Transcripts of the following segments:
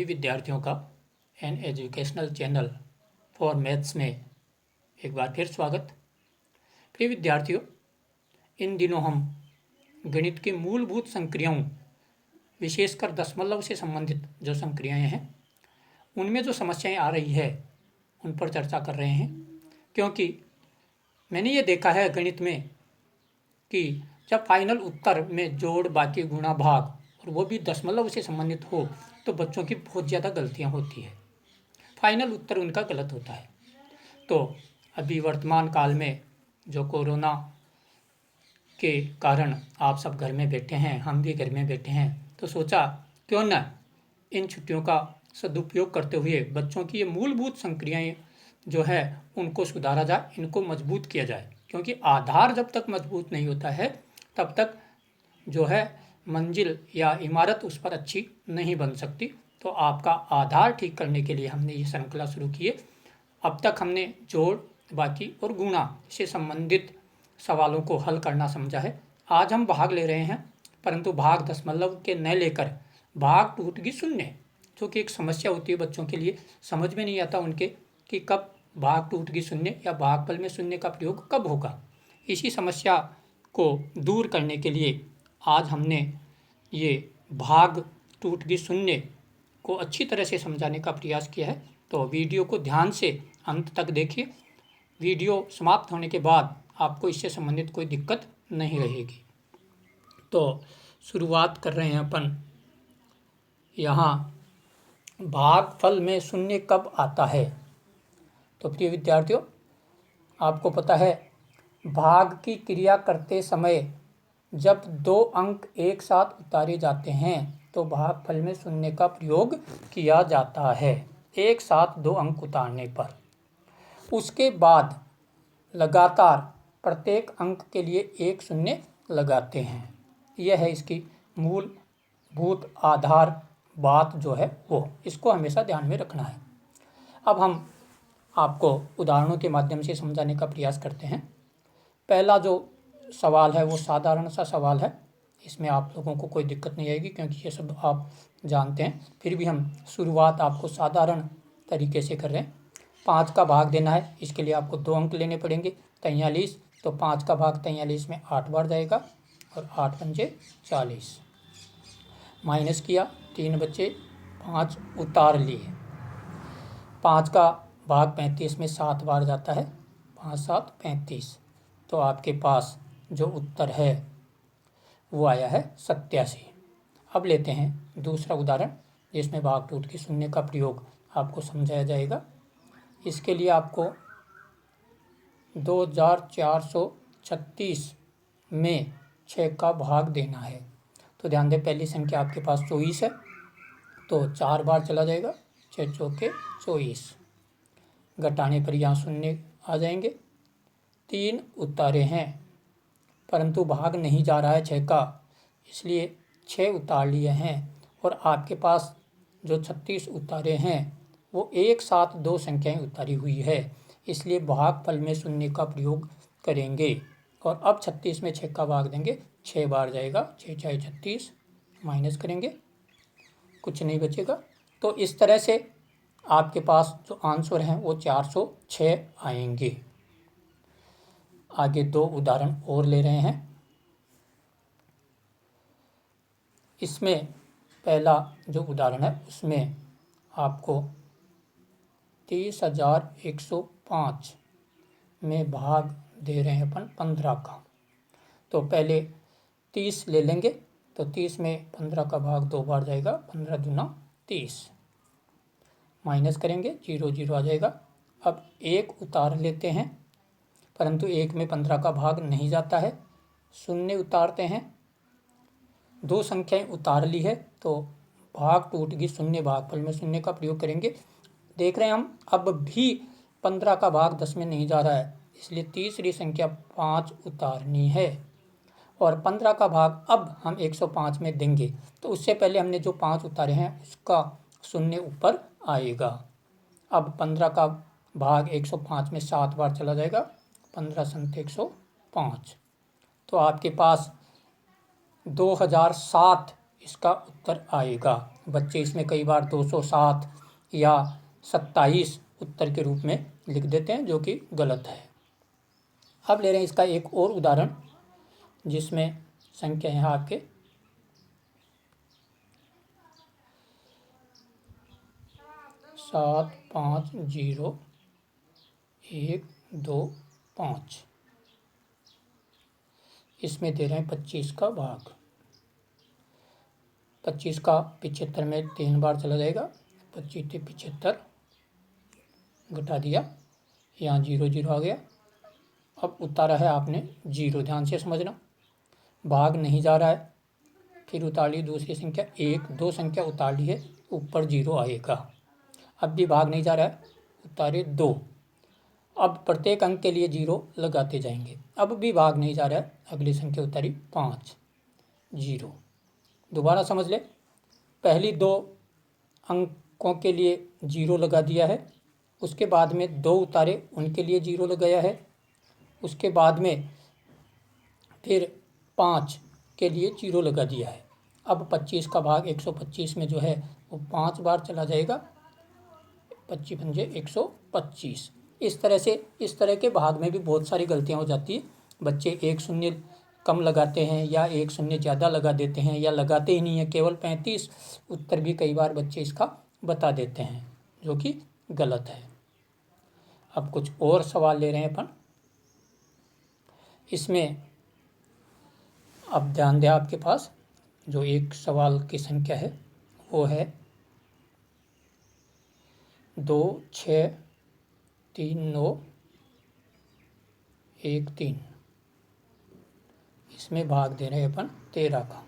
विद्यार्थियों का an educational channel for maths में एक बार फिर स्वागत। प्रिय विद्यार्थियों, इन दिनों हम गणित की मूलभूत संक्रियाओं, विशेषकर दशमलव से संबंधित जो संक्रियाएं हैं उनमें जो समस्याएं आ रही है उन पर चर्चा कर रहे हैं। क्योंकि मैंने ये देखा है गणित में कि जब फाइनल उत्तर में जोड़, बाकी, गुणा, भाग और वो भी दशमलव से संबंधित हो तो बच्चों की बहुत ज़्यादा गलतियां होती है। फाइनल उत्तर उनका गलत होता है। तो अभी वर्तमान काल में जो कोरोना के कारण आप सब घर में बैठे हैं, हम भी घर में बैठे हैं, तो सोचा क्यों न इन छुट्टियों का सदुपयोग करते हुए बच्चों की ये मूलभूत संक्रियाएं जो है उनको सुधारा जाए, इनको मजबूत किया जाए। क्योंकि आधार जब तक मजबूत नहीं होता है तब तक जो है मंजिल या इमारत उस पर अच्छी नहीं बन सकती। तो आपका आधार ठीक करने के लिए हमने ये श्रृंखला शुरू की है। अब तक हमने जोड़, बाकी और गुणा से संबंधित सवालों को हल करना समझा है। आज हम भाग ले रहे हैं, परंतु भाग दशमलव के न लेकर भाग टूटगी शून्य, जो कि एक समस्या होती है बच्चों के लिए। समझ में नहीं आता उनके कि कब भाग टूटगी शून्य या भागफल में शून्य का प्रयोग कब होगा। इसी समस्या को दूर करने के लिए आज हमने ये भाग टूटगी शून्य को अच्छी तरह से समझाने का प्रयास किया है। तो वीडियो को ध्यान से अंत तक देखिए। वीडियो समाप्त होने के बाद आपको इससे संबंधित कोई दिक्कत नहीं रहेगी। तो शुरुआत कर रहे हैं अपन। यहाँ भागफल में शून्य कब आता है? तो प्रिय विद्यार्थियों, आपको पता है भाग की क्रिया करते समय जब दो अंक एक साथ उतारे जाते हैं तो भागफल में शून्य का प्रयोग किया जाता है। एक साथ दो अंक उतारने पर उसके बाद लगातार प्रत्येक अंक के लिए एक शून्य लगाते हैं। यह है इसकी मूलभूत आधार बात जो है वो, इसको हमेशा ध्यान में रखना है। अब हम आपको उदाहरणों के माध्यम से समझाने का प्रयास करते हैं। पहला जो सवाल है वो साधारण सा सवाल है, इसमें आप लोगों को कोई दिक्कत नहीं आएगी क्योंकि ये सब आप जानते हैं। फिर भी हम शुरुआत आपको साधारण तरीके से कर रहे हैं। 5 का भाग देना है, इसके लिए आपको 2 अंक लेने पड़ेंगे। 43, तो 5 का भाग 43 में 8 बार जाएगा और 8 पंजे 40। माइनस किया, 3 बचे, 5 उतार लिए। 5 का भाग 35 में 7 बार जाता है, 5 7 35। तो आपके पास जो उत्तर है वो आया है 87। अब लेते हैं दूसरा उदाहरण जिसमें भाग टूटगी शून्य का प्रयोग आपको समझाया जाएगा। इसके लिए आपको 2436 में 6 का भाग देना है। तो ध्यान दें, पहली संख्या आपके पास 24 है, तो 4 बार चला जाएगा, 6 चौके 24। घटाने पर यहाँ शून्य आ जाएंगे। 3 उतारे हैं परंतु भाग नहीं जा रहा है 6 का, इसलिए 6 उतार लिए हैं। और आपके पास जो 36 उतारे हैं वो एक साथ दो संख्याएं उतारी हुई है, इसलिए भागफल में शून्य का प्रयोग करेंगे। और अब 36 में 6 का भाग देंगे, 6 बार जाएगा, 6 6 36। माइनस करेंगे, कुछ नहीं बचेगा। तो इस तरह से आपके पास जो आंसर हैं वो 406 आएंगे। आगे 2 उदाहरण और ले रहे हैं। इसमें पहला जो उदाहरण है उसमें आपको 30,105 में भाग दे रहे हैं अपन 15 का। तो पहले 30 ले लेंगे, तो 30 में 15 का भाग 2 बार जाएगा, 15 दूना 30। माइनस करेंगे, 0 0 आ जाएगा। अब 1 उतार लेते हैं, परंतु 1 में 15 का भाग नहीं जाता है, शून्य उतारते हैं। 2 संख्याएं उतार ली है तो भाग टूटगी शून्य, भागफल में शून्य का प्रयोग करेंगे। देख रहे हैं हम अब भी 15 का भाग 10 में नहीं जा रहा है, इसलिए तीसरी संख्या 5 उतारनी है। और 15 का भाग अब हम 105 में देंगे, तो उससे पहले हमने जो 5 उतारे हैं उसका शून्य ऊपर आएगा। अब 15 का भाग 105 में 7 बार चला जाएगा, 15 संत 105। तो आपके पास 2007 इसका उत्तर आएगा। बच्चे इसमें कई बार 207 या 27 उत्तर के रूप में लिख देते हैं, जो कि गलत है। अब ले रहे हैं इसका एक और उदाहरण, जिसमें संख्या है आपके 7 5 0 1 2 5। इसमें दे रहे हैं 25 का भाग। 25 का 75 में 3 बार चला जाएगा, 25 से 75 घटा दिया, यहाँ 0 0 आ गया। अब उतारा है आपने 0, ध्यान से समझना, भाग नहीं जा रहा है। फिर उतार ली दूसरी संख्या, 1 2 संख्या उतार ली है, ऊपर 0 आएगा। अब भी भाग नहीं जा रहा है, उतारे 2। अब प्रत्येक अंक के लिए 0 लगाते जाएंगे। अब भी भाग नहीं जा रहा है, अगली संख्या उतारी 5 0। दोबारा समझ ले, पहली 2 अंकों के लिए 0 लगा दिया है, उसके बाद में 2 उतारे, उनके लिए 0 लगाया है, उसके बाद में फिर 5 के लिए 0 लगा दिया है। अब 25 का भाग 125 में जो है वो 5 बार चला जाएगा, 25 पंजे 125। इस तरह के भाग में भी बहुत सारी गलतियां हो जाती है। बच्चे 1 शून्य कम लगाते हैं या 1 शून्य ज़्यादा लगा देते हैं या लगाते ही नहीं है, केवल 35 उत्तर भी कई बार बच्चे इसका बता देते हैं, जो कि गलत है। अब कुछ और सवाल ले रहे हैं अपन। इसमें अब ध्यान दें, आपके पास जो एक सवाल की संख्या है वो है 2 6 3 9 1 3। इसमें भाग दे रहे हैं अपन 13 का।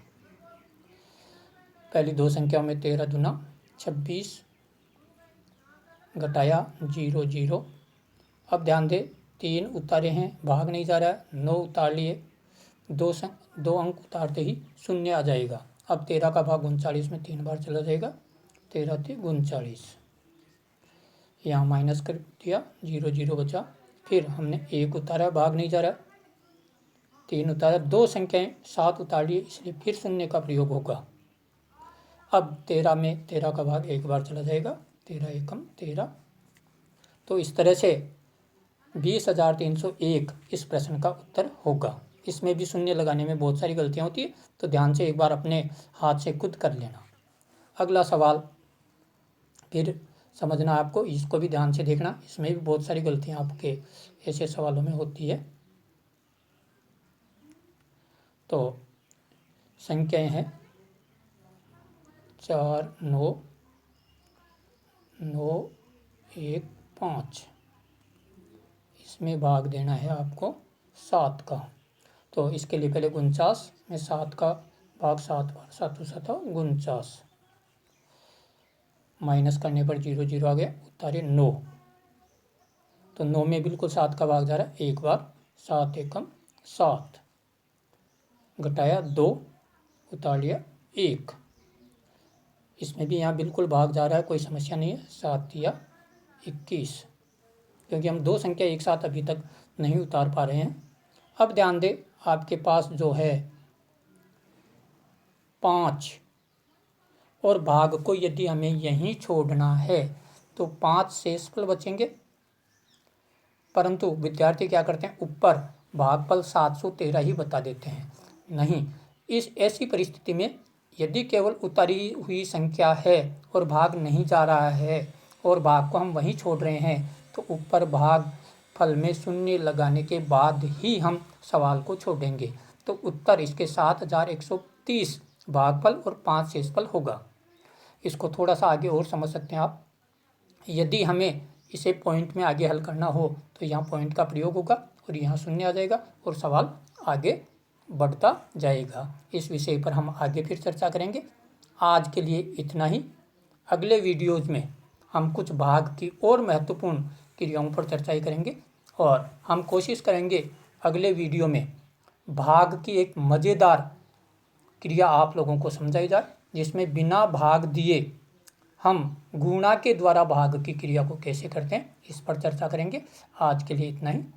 पहली 2 संख्याओं में 13 दूना 26 घटाया 0 0। अब ध्यान दे, 3 उतारे हैं, भाग नहीं जा रहा है, 9 उतार लिए, 2 अंक उतारते ही 0 आ जाएगा। अब 13 का भाग 39 में 3 बार चला जाएगा, 13 × 39। यहाँ माइनस कर दिया, 0 0 बचा। फिर हमने 1 उतारा, भाग नहीं जा रहा, 3 उतारा, 2 संख्याएं 7 उतार लिए, इसलिए फिर 0 का प्रयोग होगा। अब 13 में 13 का भाग 1 बार चला जाएगा, 13 एकम 13। तो इस तरह से 20,301 इस प्रश्न का उत्तर होगा। इसमें भी 0 लगाने में बहुत सारी गलतियां होती है, तो ध्यान से एक बार अपने हाथ से खुद कर लेना। अगला सवाल फिर समझना आपको, इसको भी ध्यान से देखना, इसमें भी बहुत सारी गलतियां आपके ऐसे सवालों में होती है। तो संख्याएं हैं 4 9 9 1 5। इसमें भाग देना है आपको 7 का। तो इसके लिए पहले 49 में 7 का भाग 7 बार, 7 7 49। माइनस करने पर 0 0 आ गया, उतारे 9। तो 9 में बिल्कुल 7 का भाग जा रहा है, 1 बार, 7 एकम 7। घटाया 2, उतार लिया 1। इसमें भी यहाँ बिल्कुल भाग जा रहा है, कोई समस्या नहीं है, 7 या 21, क्योंकि हम 2 संख्या एक साथ अभी तक नहीं उतार पा रहे हैं। अब ध्यान दें, आपके पास जो है 5 और भाग को यदि हमें यहीं छोड़ना है तो 5 शेषफल बचेंगे, परंतु विद्यार्थी क्या करते हैं, ऊपर भागफल 713 ही बता देते हैं। नहीं, इस ऐसी परिस्थिति में यदि केवल उतारी हुई संख्या है और भाग नहीं जा रहा है और भाग को हम वहीं छोड़ रहे हैं, तो ऊपर भाग फल में 0 लगाने के बाद ही हम सवाल को छोड़ेंगे। तो उत्तर इसके 7130 भागफल और 5 शेषफल होगा। इसको थोड़ा सा आगे और समझ सकते हैं आप। यदि हमें इसे पॉइंट में आगे हल करना हो तो यहाँ पॉइंट का प्रयोग होगा और यहाँ 0 आ जाएगा और सवाल आगे बढ़ता जाएगा। इस विषय पर हम आगे फिर चर्चा करेंगे। आज के लिए इतना ही। अगले वीडियोज़ में हम कुछ भाग की और महत्वपूर्ण क्रियाओं पर चर्चा करेंगे और हम कोशिश करेंगे अगले वीडियो में भाग की एक मज़ेदार क्रिया आप लोगों को समझाई जाए, जिसमें बिना भाग दिए हम गुणा के द्वारा भाग की क्रिया को कैसे करते हैं, इस पर चर्चा करेंगे। आज के लिए इतना ही।